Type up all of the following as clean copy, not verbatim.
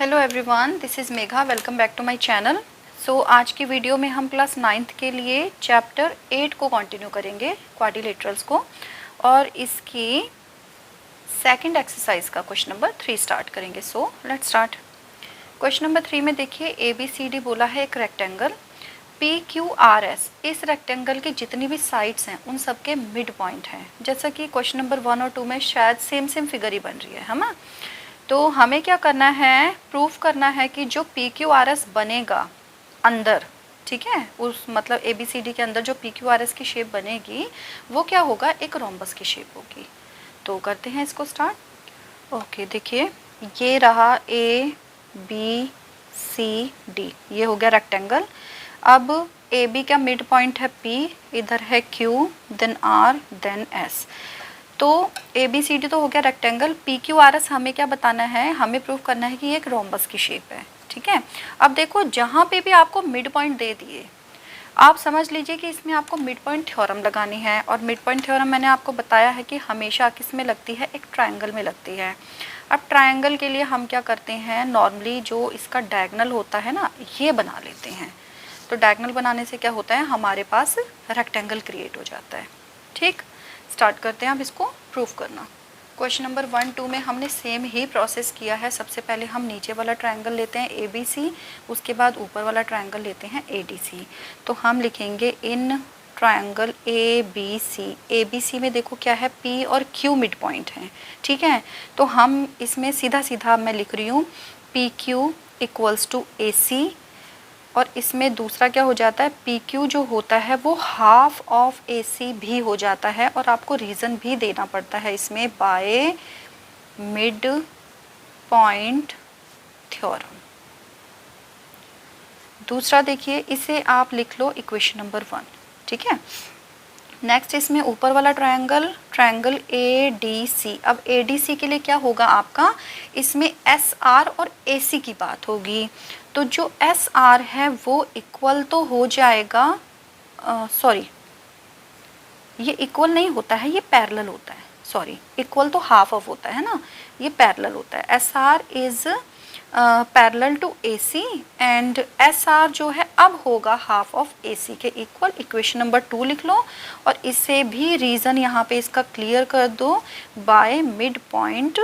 Hello everyone, this is Megha. Welcome back to my channel. So आज की video में हम क्लास 9th के लिए चैप्टर 8 को कंटिन्यू करेंगे, क्वाड्रिलेटरल्स को, और इसकी सेकंड एक्सरसाइज का क्वेश्चन नंबर 3 स्टार्ट करेंगे। So let's start. Question number 3 में देखिए ABCD बोला है एक रेक्टेंगल PQRS। इस रेक्टेंगल की जितनी भी साइड्स हैं उन सब के मिड पॉइंट हैं। जैसा कि क्वेश्चन नंबर 1 और 2 में शायद सेम फिगर ही बन रही है ना। तो हमें क्या करना है, प्रूफ करना है कि जो PQRS बनेगा अंदर, ठीक है, उस मतलब ABCD के अंदर जो PQRS की शेप बनेगी वो क्या होगा, एक रोम्बस की शेप होगी। तो करते हैं इसको स्टार्ट। ओके, देखिए ये रहा ABCD, ये हो गया रेक्टेंगल। अब AB का मिड पॉइंट है P, इधर है Q, then R, then S। तो ABCD तो हो गया रेक्टेंगल। PQRS हमें क्या बताना है, हमें प्रूव करना है कि ये एक रोम्बस की शेप है, ठीक है। अब देखो जहाँ पे भी आपको मिड पॉइंट दे दिए, आप समझ लीजिए कि इसमें आपको मिड पॉइंट थ्योरम लगानी है। और मिड पॉइंट थ्योरम मैंने आपको बताया है कि हमेशा किस में लगती है, एक ट्रायंगल में लगती है। अब ट्रायंगल के लिए हम क्या करते हैं, नॉर्मली जो इसका डायगोनल होता है ना, ये बना लेते हैं। तो डायगोनल बनाने से क्या होता है, हमारे पास रेक्टेंगल क्रिएट हो जाता है। ठीक, स्टार्ट करते हैं अब इसको प्रूफ करना। क्वेश्चन नंबर 1, 2 में हमने सेम ही प्रोसेस किया है। सबसे पहले हम नीचे वाला ट्रायंगल लेते हैं ABC, उसके बाद ऊपर वाला ट्रायंगल लेते हैं ADC। तो हम लिखेंगे इन ट्रायंगल ABC में देखो क्या है, P और Q मिड पॉइंट हैं, ठीक है। तो हम इसमें सीधा सीधा मैं लिख रही हूँ PQ इक्वल्स टू AC, और इसमें दूसरा क्या हो जाता है, PQ जो होता है वो हाफ ऑफ AC भी हो जाता है। और आपको रीज़न भी देना पड़ता है इसमें, बाय मिड पॉइंट थ्योरम। दूसरा देखिए, इसे आप लिख लो इक्वेशन नंबर 1, ठीक है। नेक्स्ट इसमें ऊपर वाला ट्रायंगल ADC। अब ADC के लिए क्या होगा आपका, इसमें SR और AC की बात होगी। तो जो SR है वो इक्वल तो हो जाएगा, सॉरी ये इक्वल नहीं होता है, ये पैरेलल होता है। सॉरी, इक्वल तो हाफ ऑफ होता है ना, ये पैरेलल होता है। SR is parallel to AC and SR जो है अब होगा हाफ ऑफ AC के इक्वल। इक्वेशन नंबर 2 लिख लो, और इसे भी रीज़न यहाँ पे इसका क्लियर कर दो, बाय मिड पॉइंट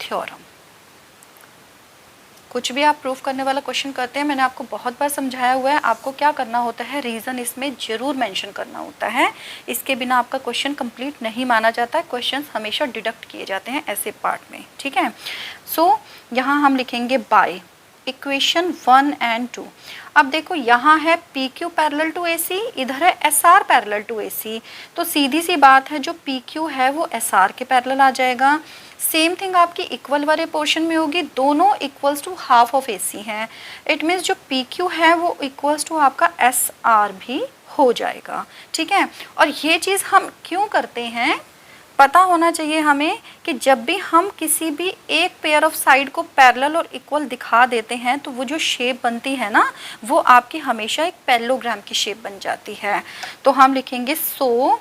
थ्योरम। कुछ भी आप प्रूफ करने वाला क्वेश्चन करते हैं, मैंने आपको बहुत बार समझाया हुआ है, आपको क्या करना होता है, रीज़न इसमें ज़रूर मेंशन करना होता है। इसके बिना आपका क्वेश्चन कंप्लीट नहीं माना जाता है। क्वेश्चंस हमेशा डिडक्ट किए जाते हैं ऐसे पार्ट में, ठीक है। सो यहाँ हम लिखेंगे बाय इक्वेशन 1 एंड 2। अब देखो यहाँ है PQ पैरेलल टू AC, इधर है SR पैरेलल टू AC। तो सीधी सी बात है, जो PQ है वो SR के पैरेलल आ जाएगा। सेम थिंग आपकी इक्वल वाले पोर्शन में होगी, दोनों equals to half of AC हैं। इट मीन्स जो PQ है वो इक्वल्स टू आपका SR भी हो जाएगा, ठीक है। और ये चीज़ हम क्यों करते हैं, पता होना चाहिए हमें कि जब भी हम किसी भी एक पेयर ऑफ साइड को पैरेलल और इक्वल दिखा देते हैं तो वो जो शेप बनती है ना, वो आपकी हमेशा एक पैरेललोग्राम की शेप बन जाती है। तो हम लिखेंगे सो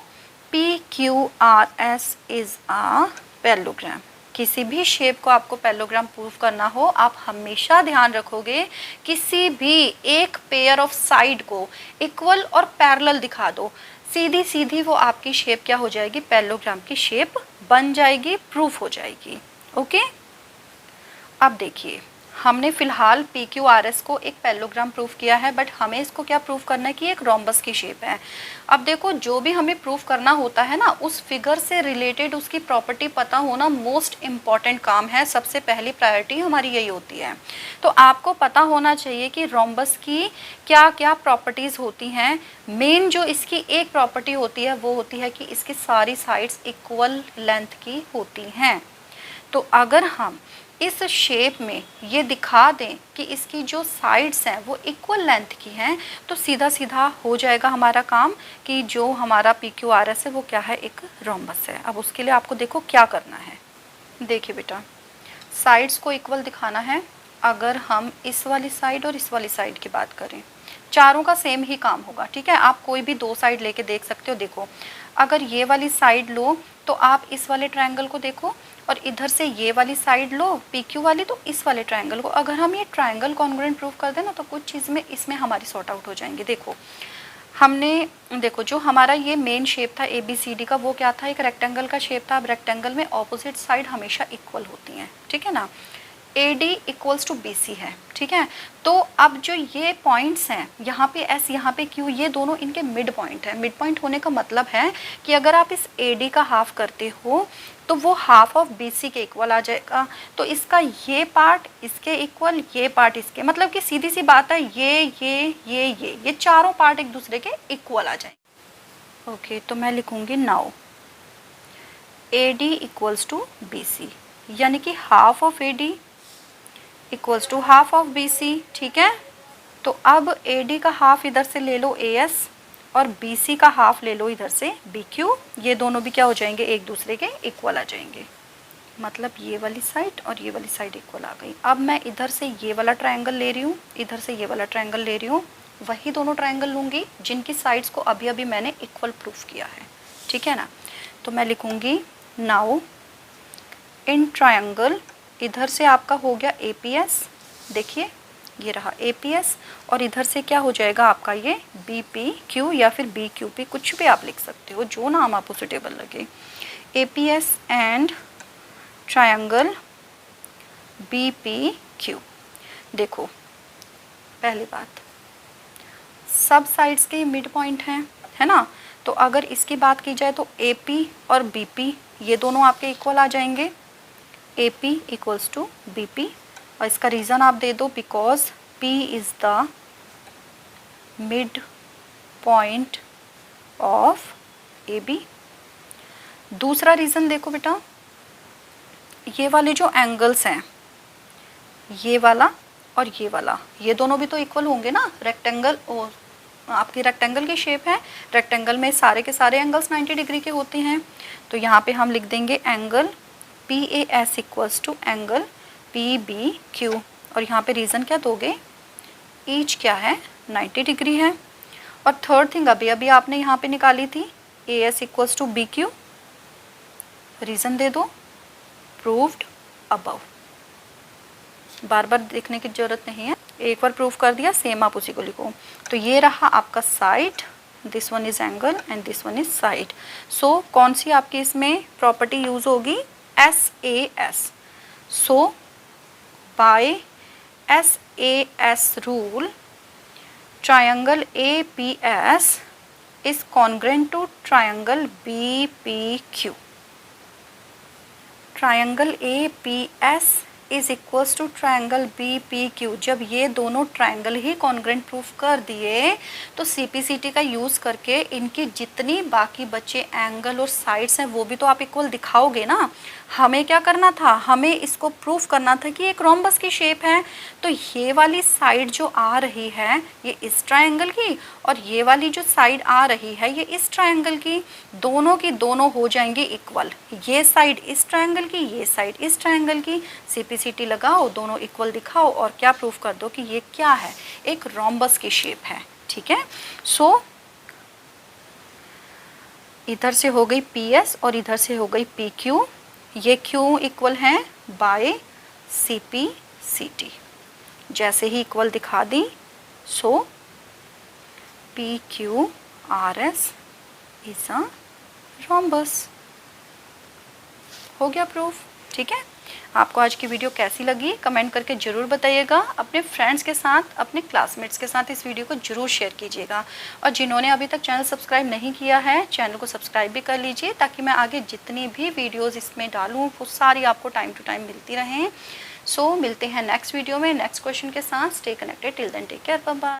PQRS इज अ पैरेललोग्राम। किसी भी शेप को आपको पैरेललोग्राम प्रूफ करना हो, आप हमेशा ध्यान रखोगे किसी भी एक पेयर ऑफ साइड को इक्वल और पैरेलल दिखा दो, सीधी सीधी वो आपकी शेप क्या हो जाएगी, पैरेललोग्राम की शेप बन जाएगी, प्रूफ हो जाएगी। ओके, अब देखिए हमने फिलहाल PQRS को एक पैरेललोग्राम प्रूफ किया है, बट हमें इसको क्या प्रूफ करना है कि एक रोम्बस की शेप है। अब देखो जो भी हमें प्रूफ करना होता है ना, उस फिगर से रिलेटेड उसकी प्रॉपर्टी पता होना मोस्ट इम्पॉर्टेंट काम है। सबसे पहली प्रायोरिटी हमारी यही होती है। तो आपको पता होना चाहिए कि रोम्बस की क्या क्या प्रॉपर्टीज़ होती हैं। मेन जो इसकी एक प्रॉपर्टी होती है वो होती है कि इसकी सारी साइड्स इक्वल लेंथ की होती हैं। तो अगर हम इस शेप में ये दिखा दें कि इसकी जो साइड्स हैं वो इक्वल लेंथ की हैं, तो सीधा सीधा हो जाएगा हमारा काम कि जो हमारा PQRS है वो क्या है, एक रोम्बस है। अब उसके लिए आपको देखो क्या करना है। देखिए बेटा, साइड्स को इक्वल दिखाना है। अगर हम इस वाली साइड और इस वाली साइड की बात करें, चारों का सेम ही काम होगा, ठीक है। आप कोई भी दो साइड लेके देख सकते हो। देखो अगर ये वाली साइड लो तो आप इस वाले ट्रायंगल को देखो, और इधर से ये वाली साइड लो पी क्यू वाली, तो इस वाले ट्राइंगल को अगर हम ये ट्राइंगल कॉन्ग्रुएंट प्रूफ कर दें ना तो कुछ चीज़ में इसमें हमारी सॉर्ट आउट हो जाएंगे। देखो हमने देखो जो हमारा ये मेन शेप था ए बी सी डी का, वो क्या था, एक रेक्टेंगल का शेप था। अब रेक्टेंगल में ऑपोजिट साइड हमेशा इक्वल होती हैं, ठीक है ना। A D equals to B C है, ठीक है। तो अब जो ये पॉइंट्स हैं यहाँ पे एस यहाँ पे क्यू, ये दोनों इनके मिड पॉइंट है। मिड पॉइंट होने का मतलब है कि अगर आप इस ए डी का हाफ करते हो तो वो हाफ ऑफ बी सी के इक्वल आ जाएगा। तो इसका ये पार्ट इसके इक्वल, ये पार्ट इसके, मतलब कि सीधी सी बात है ये चारों पार्ट एक दूसरे के इक्वल आ जाएंगे। ओके, तो मैं लिखूंगी now A D equals to B C, यानी कि half of A D equals to half of B C, ठीक है। तो अब ए डी का हाफ इधर से ले लो ए एस और बी सी का हाफ ले लो इधर से बी क्यू, ये दोनों भी क्या हो जाएंगे, एक दूसरे के इक्वल आ जाएंगे। मतलब ये वाली साइड और ये वाली साइड इक्वल आ गई। अब मैं इधर से ये वाला ट्रायंगल ले रही हूँ, इधर से ये वाला ट्रायंगल ले रही हूँ, वही दोनों ट्रायंगल लूँगी जिनकी साइड्स को अभी अभी मैंने इक्वल प्रूफ किया है, ठीक है ना। तो मैं लिखूँगी नाउ इन ट्रायंगल, इधर से आपका हो गया ए पी एस, देखिए ये रहा ए पी एस, और इधर से क्या हो जाएगा आपका ये बी पी क्यू या फिर बी क्यू पी, कुछ भी आप लिख सकते हो, जो नाम आपको सुटेबल लगे। A P S and triangle B P Q. देखो पहली बात, सब साइड्स के मिड पॉइंट हैं, है ना। तो अगर इसकी बात की जाए तो ए पी और बी पी ये दोनों आपके इक्वल आ जाएंगे, A P equals to B P. और इसका रीज़न आप दे दो because P is the mid point of A B. दूसरा रीज़न देखो बेटा, ये वाले जो एंगल्स हैं, ये वाला और ये वाला, ये दोनों भी तो इक्वल होंगे ना। रेक्टेंगल आपकी रेक्टेंगल की शेप है, रेक्टेंगल में सारे के सारे एंगल्स 90 डिग्री के होते हैं। तो यहाँ पे हम लिख देंगे angle P A S equals to angle P B Q, और यहाँ पे रीज़न क्या दोगे, ईच क्या है 90 डिग्री है। और थर्ड थिंग अभी अभी आपने यहाँ पे निकाली थी A S equals to B Q, reason दे दो प्रूव्ड अबव, बार बार देखने की ज़रूरत नहीं है, एक बार प्रूव कर दिया सेम आप उसी को लिखो। तो ये रहा आपका side, this one is angle and this one is side. So कौन सी आपकी इसमें प्रॉपर्टी यूज़ होगी, S A S. So by S A S rule triangle APS is congruent to triangle BPQ. Triangle APS is equals to triangle BPQ। जब ये दोनों triangle ही congruent proof कर दिए तो CPCT का यूज़ करके इनकी जितनी बाकी बचे एंगल और साइड्स हैं वो भी तो आप इक्वल दिखाओगे ना। हमें क्या करना था, हमें इसको प्रूफ करना था कि एक रोम्बस की शेप है, तो ये वाली साइड जो आ रही है ये इस ट्रायंगल की और ये वाली जो साइड आ रही है ये इस ट्रायंगल की, दोनों की दोनों हो जाएंगी इक्वल। ये साइड इस ट्रायंगल की, ये साइड इस ट्रायंगल की, CPCT लगाओ, दोनों इक्वल दिखाओ और क्या प्रूफ कर दो कि ये क्या है, एक रोम्बस की शेप है, ठीक है। सो इधर से हो गई PS और इधर से हो गई PQ, ये Q इक्वल हैं बाय CPCT। जैसे ही इक्वल दिखा दी सो PQRS इज अ रोम्बस, हो गया प्रूफ, ठीक है। आपको आज की वीडियो कैसी लगी कमेंट करके ज़रूर बताइएगा। अपने फ्रेंड्स के साथ, अपने क्लासमेट्स के साथ इस वीडियो को ज़रूर शेयर कीजिएगा, और जिन्होंने अभी तक चैनल सब्सक्राइब नहीं किया है चैनल को सब्सक्राइब भी कर लीजिए ताकि मैं आगे जितनी भी वीडियोस इसमें डालूँ वो सारी आपको टाइम टू टाइम मिलती रहें। सो मिलते हैं नेक्स्ट वीडियो में नेक्स्ट क्वेश्चन के साथ। Stay connected till then, take care, bye bye.